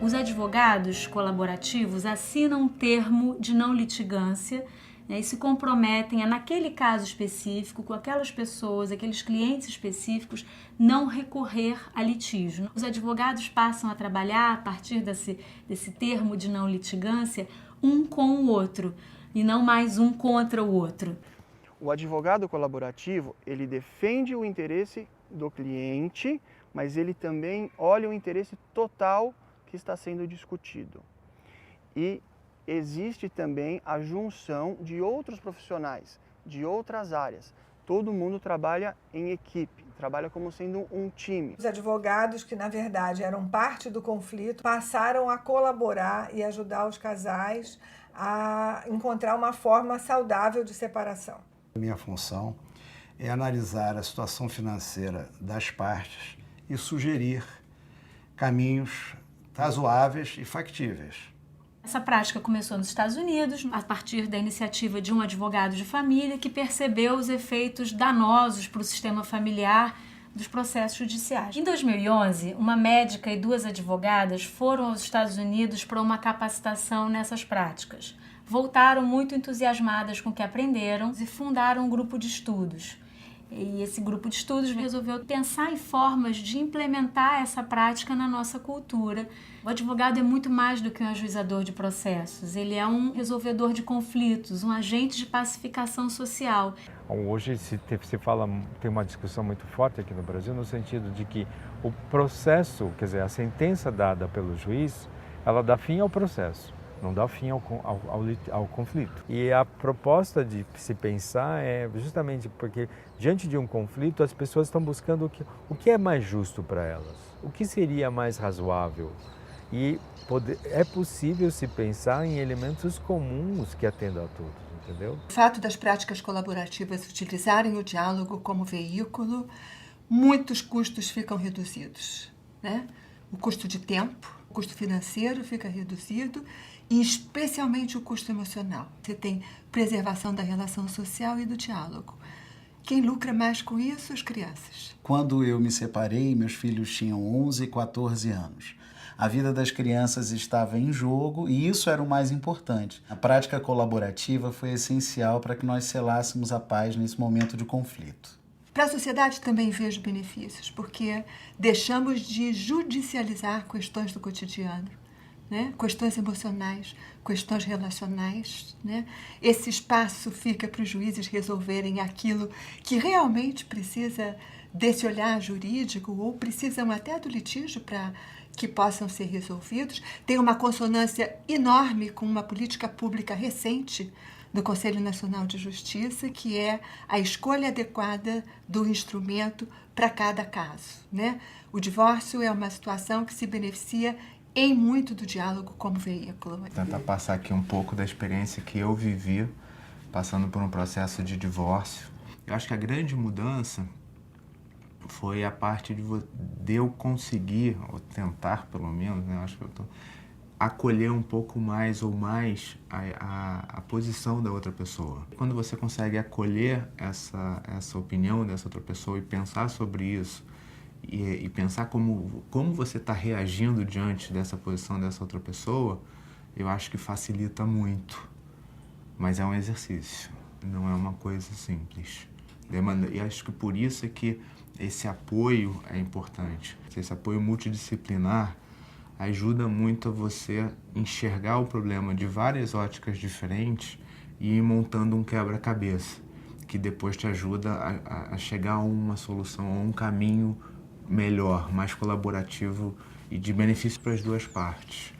Os advogados colaborativos assinam um termo de não litigância, né, e se comprometem a, naquele caso específico, com aquelas pessoas, aqueles clientes específicos, não recorrer a litígio. Os advogados passam a trabalhar a partir desse termo de não litigância um com o outro e não mais um contra o outro. O advogado colaborativo, ele defende o interesse do cliente, mas ele também olha o interesse total que está sendo discutido. E existe também a junção de outros profissionais, de outras áreas. Todo mundo trabalha em equipe, trabalha como sendo um time. Os advogados, que na verdade eram parte do conflito, passaram a colaborar e ajudar os casais a encontrar uma forma saudável de separação. Minha função é analisar a situação financeira das partes e sugerir caminhos razoáveis e factíveis. Essa prática começou nos Estados Unidos, a partir da iniciativa de um advogado de família que percebeu os efeitos danosos para o sistema familiar dos processos judiciais. Em 2011, uma médica e 2 advogadas foram aos Estados Unidos para uma capacitação nessas práticas. Voltaram muito entusiasmadas com o que aprenderam e fundaram um grupo de estudos. E esse grupo de estudos resolveu pensar em formas de implementar essa prática na nossa cultura. O advogado é muito mais do que um ajuizador de processos. Ele é um resolvedor de conflitos, um agente de pacificação social. Hoje se fala, tem uma discussão muito forte aqui no Brasil no sentido de que o processo, quer dizer, a sentença dada pelo juiz, ela dá fim ao processo. Não dá fim ao conflito. E a proposta de se pensar é justamente porque, diante de um conflito, as pessoas estão buscando o que é mais justo para elas, o que seria mais razoável. E é possível se pensar em elementos comuns que atendam a todos, entendeu? O fato das práticas colaborativas utilizarem o diálogo como veículo, muitos custos ficam reduzidos, né? O custo de tempo, o custo financeiro fica reduzido e especialmente o custo emocional. Você tem preservação da relação social e do diálogo. Quem lucra mais com isso? As crianças. Quando eu me separei, meus filhos tinham 11 e 14 anos. A vida das crianças estava em jogo e isso era o mais importante. A prática colaborativa foi essencial para que nós selássemos a paz nesse momento de conflito. Para a sociedade também vejo benefícios, porque deixamos de judicializar questões do cotidiano, né? Questões emocionais, questões relacionais, né? Esse espaço fica para os juízes resolverem aquilo que realmente precisa desse olhar jurídico ou precisam até do litígio para que possam ser resolvidos. Tem uma consonância enorme com uma política pública recente do Conselho Nacional de Justiça, que é a escolha adequada do instrumento para cada caso, né? O divórcio é uma situação que se beneficia em muito do diálogo como veículo. Vou tentar passar aqui um pouco da experiência que eu vivi passando por um processo de divórcio. Eu acho que a grande mudança foi a parte de eu conseguir, ou tentar pelo menos, né? Eu acho que eu tô acolher um pouco mais ou mais a posição da outra pessoa. Quando você consegue acolher essa opinião dessa outra pessoa e pensar sobre isso, e pensar como você está reagindo diante dessa posição dessa outra pessoa, eu acho que facilita muito. Mas é um exercício, não é uma coisa simples. E acho que por isso é que esse apoio é importante. Esse apoio multidisciplinar ajuda muito a você enxergar o problema de várias óticas diferentes e ir montando um quebra-cabeça, que depois te ajuda a chegar a uma solução, a um caminho melhor, mais colaborativo e de benefício para as duas partes.